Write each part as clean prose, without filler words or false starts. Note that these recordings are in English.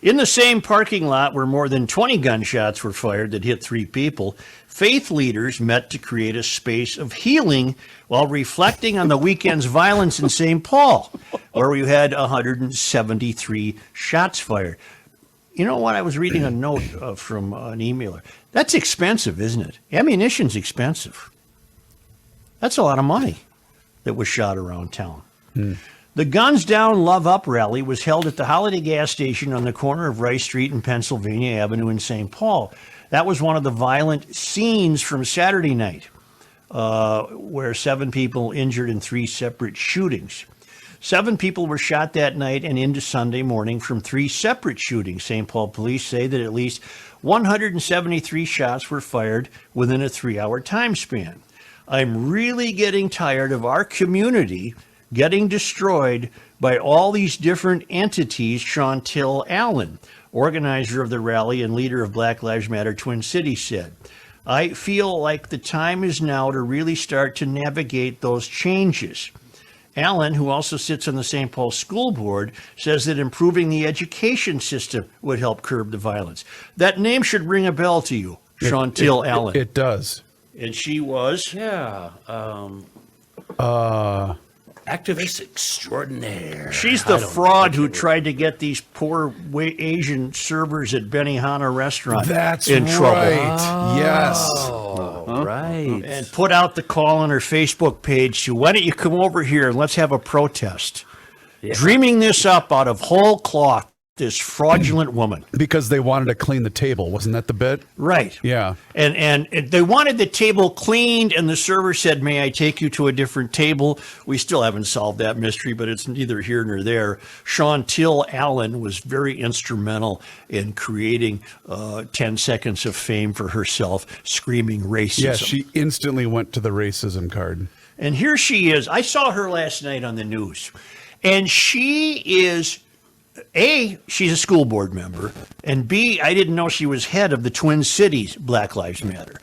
In the same parking lot where more than 20 gunshots were fired that hit 3 people, faith leaders met to create a space of healing while reflecting on the weekend's violence in St. Paul, where we had 173 shots fired. You know what? I was reading a note from an emailer. That's expensive, isn't it? Ammunition's expensive. That's a lot of money that was shot around town. The Guns Down, Love Up rally was held at the Holiday gas station on the corner of Rice Street and Pennsylvania Avenue in St. Paul. That was one of the violent scenes from Saturday night, where 7 people injured in 3 separate shootings. 7 people were shot that night and into Sunday morning from 3 separate shootings. St. Paul police say that at least 173 shots were fired within a 3-hour time span. I'm really getting tired of our community getting destroyed by all these different entities, Chantel Allen, organizer of the rally and leader of Black Lives Matter Twin Cities, said. I feel like the time is now to really start to navigate those changes. Allen, who also sits on the St. Paul School Board, says that improving the education system would help curb the violence. That name should ring a bell to you, Chantel Allen. It does. And she was? Yeah. Activist extraordinaire. She's the fraud who tried to get these poor Asian servers at Benihana restaurant in trouble. Yes. Right. And put out the call on her Facebook page to, why don't you come over here and let's have a protest. Yeah. Dreaming this up out of whole cloth, this fraudulent woman. Because they wanted to clean the table. Wasn't that the bit? Right. Yeah. And they wanted the table cleaned, and the server said, may I take you to a different table? We still haven't solved that mystery, but it's neither here nor there. Chantel Allen was very instrumental in creating 10 seconds of fame for herself, screaming racism. Yeah, she instantly went to the racism card. And here she is. I saw her last night on the news, and she is... A, she's a school board member, and B, I didn't know she was head of the Twin Cities Black Lives Matter.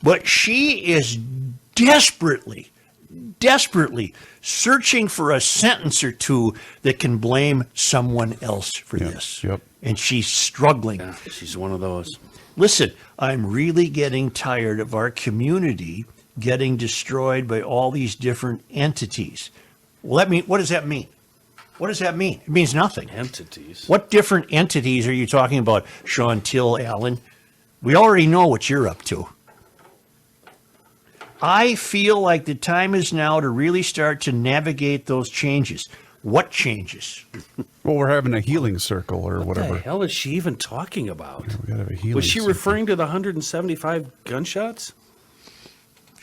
But she is desperately searching for a sentence or two that can blame someone else for this. Yep. And she's struggling. Yeah, she's one of those. Listen, I'm really getting tired of our community getting destroyed by all these different entities. Well, what does that mean? What does that mean? It means nothing. Entities. What different entities are you talking about, Chantel Allen? We already know what you're up to. I feel like the time is now to really start to navigate those changes. What changes? Well, we're having a healing circle or whatever. What the hell is she even talking about? Yeah, we gotta have a healing Was she circle. referring to the 175 gunshots?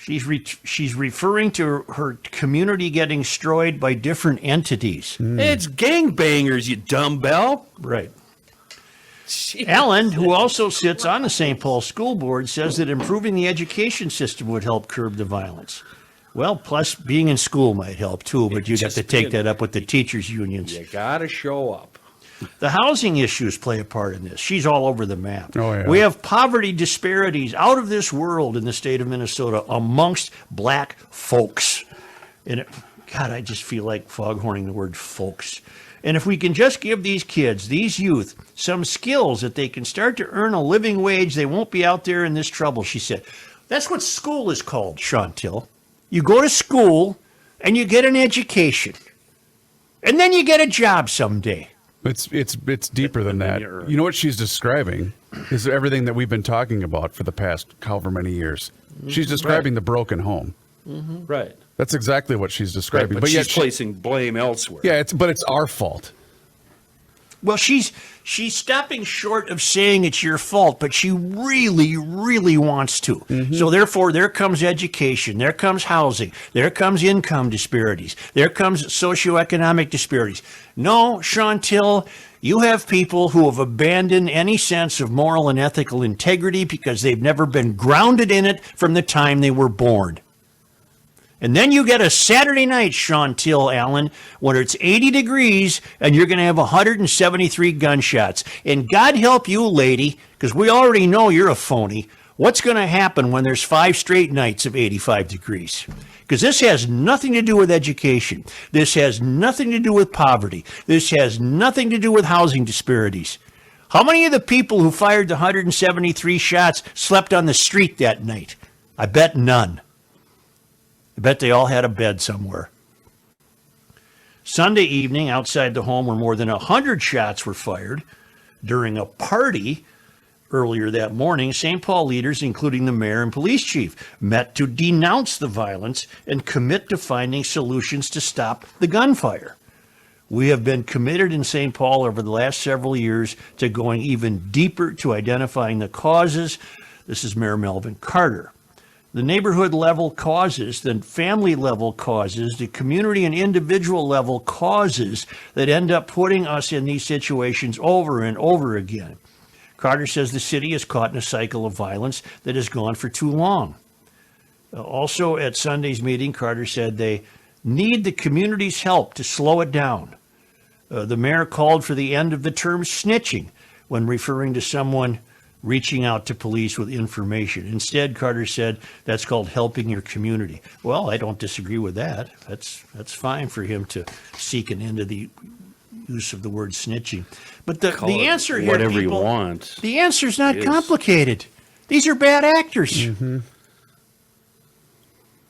She's referring to her community getting destroyed by different entities. It's gangbangers, you dumbbell. Right. Jeez. Allen, who also sits on the St. Paul School Board, says that improving the education system would help curb the violence. Well, plus being in school might help too, but you'd have to take that up with the teachers' unions. You gotta show up. The housing issues play a part in this. She's all over the map. Oh, yeah. We have poverty disparities out of this world in the state of Minnesota amongst black folks. And God, I just feel like foghorning the word folks. And if we can just give these kids, these youth, some skills that they can start to earn a living wage, they won't be out there in this trouble, she said. That's what school is called, Chantel. You go to school and you get an education. And then you get a job someday. It's deeper than that. You know what she's describing is everything that we've been talking about for the past however many years. She's describing the broken home. Mm-hmm. Right. That's exactly what she's describing. Right, but yet she's placing blame elsewhere. Yeah, it's our fault. Well, she's stopping short of saying it's your fault, but she really, really wants to. Mm-hmm. So therefore, there comes education, there comes housing, there comes income disparities, there comes socioeconomic disparities. No, Chantel, you have people who have abandoned any sense of moral and ethical integrity because they've never been grounded in it from the time they were born. And then you get a Saturday night, Chantel Allen, when it's 80 degrees and you're going to have 173 gunshots. And God help you, lady, because we already know you're a phony. What's going to happen when there's 5 straight nights of 85 degrees? Because this has nothing to do with education. This has nothing to do with poverty. This has nothing to do with housing disparities. How many of the people who fired the 173 shots slept on the street that night? I bet none. I bet they all had a bed somewhere. Sunday evening, outside the home where more than 100 shots were fired during a party earlier that morning, St. Paul leaders, including the mayor and police chief, met to denounce the violence and commit to finding solutions to stop the gunfire. We have been committed in St. Paul over the last several years to going even deeper to identifying the causes. This is Mayor Melvin Carter. The neighborhood level causes, the family level causes, the community and individual level causes that end up putting us in these situations over and over again. Carter says the city is caught in a cycle of violence that has gone for too long. Also at Sunday's meeting, Carter said they need the community's help to slow it down. The mayor called for the end of the term snitching when referring to someone reaching out to police with information. Instead, Carter said that's called helping your community. Well, I don't disagree with that. That's fine for him to seek an end to the use of the word snitching. But the answer here, whatever people, you want. the answer is not complicated. These are bad actors. Mm-hmm.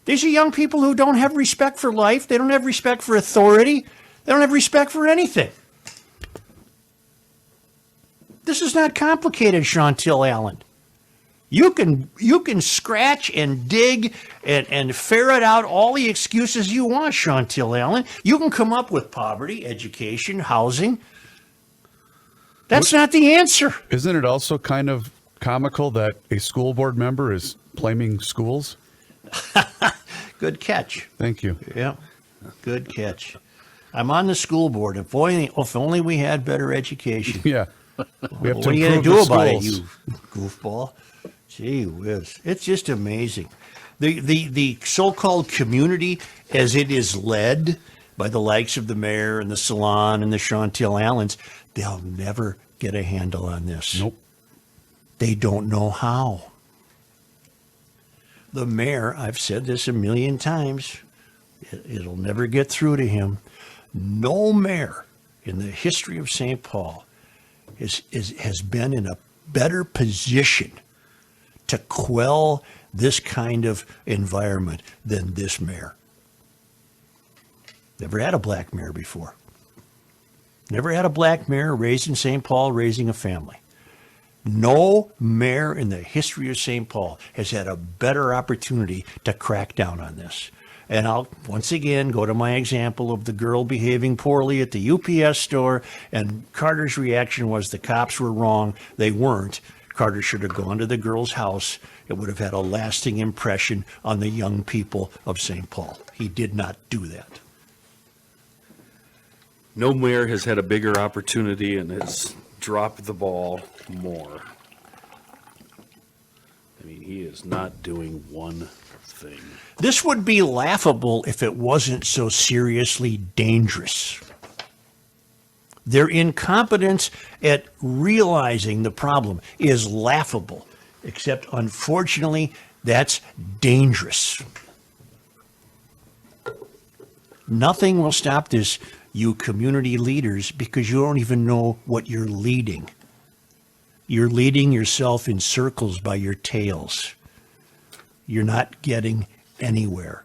These are young people who don't have respect for life. They don't have respect for authority. They don't have respect for anything. This is not complicated, Chantel Allen. You can scratch and dig and ferret out all the excuses you want, Chantel Allen. You can come up with poverty, education, housing. That's not the answer. Isn't it also kind of comical that a school board member is blaming schools? Good catch. Thank you. Yeah, good catch. I'm on the school board. If only we had better education. Yeah. We have What to are you going to improve do the about it, schools. you goofball? Gee whiz. It's just amazing. The so-called community, as it is led by the likes of the mayor and the salon and the Chantel Allens, they'll never get a handle on this. Nope. They don't know how. The mayor, I've said this a million times, it'll never get through to him. No mayor in the history of St. Paul has been in a better position to quell this kind of environment than this mayor. Never had a black mayor before. Never had a black mayor raised in St. Paul raising a family. No mayor in the history of St. Paul has had a better opportunity to crack down on this. And I'll once again go to my example of the girl behaving poorly at the UPS store, and Carter's reaction was the cops were wrong. They weren't. Carter should have gone to the girl's house. It would have had a lasting impression on the young people of St. Paul. He did not do that. No mayor has had a bigger opportunity and has dropped the ball more. I mean, he is not doing one thing. This would be laughable if it wasn't so seriously dangerous. Their incompetence at realizing the problem is laughable, except unfortunately, that's dangerous. Nothing will stop this, you community leaders, because you don't even know what you're leading. You're leading yourself in circles by your tails. You're not getting anywhere.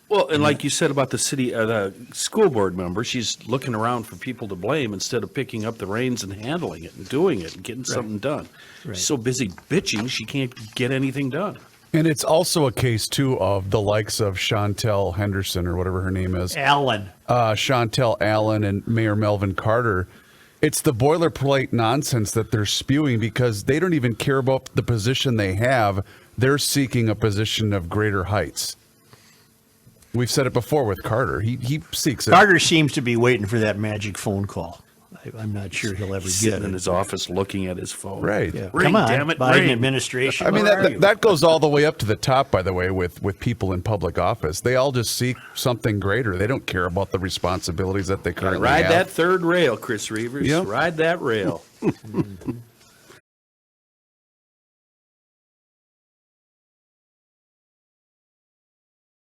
Well, and like you said about the school board member, she's looking around for people to blame instead of picking up the reins and handling it and doing it and getting something done. Right. She's so busy bitching, she can't get anything done. And it's also a case, too, of the likes of Chantel Henderson or whatever her name is. Allen. Chantel Allen and Mayor Melvin Carter. It's the boilerplate nonsense that they're spewing because they don't even care about the position they have. They're seeking a position of greater heights. We've said it before with Carter. He seeks it. Carter seems to be waiting for that magic phone call. I'm not sure he'll ever get Sitting in it. his office looking at his phone. Right. Yeah. Ring, Come on, damn it, Biden ring. administration. I mean, where are you? that goes all the way up to the top, by the way, with people in public office. They all just seek something greater. They don't care about the responsibilities that they currently Ride have. that third rail, Chris Reavers. Yep. Ride that rail.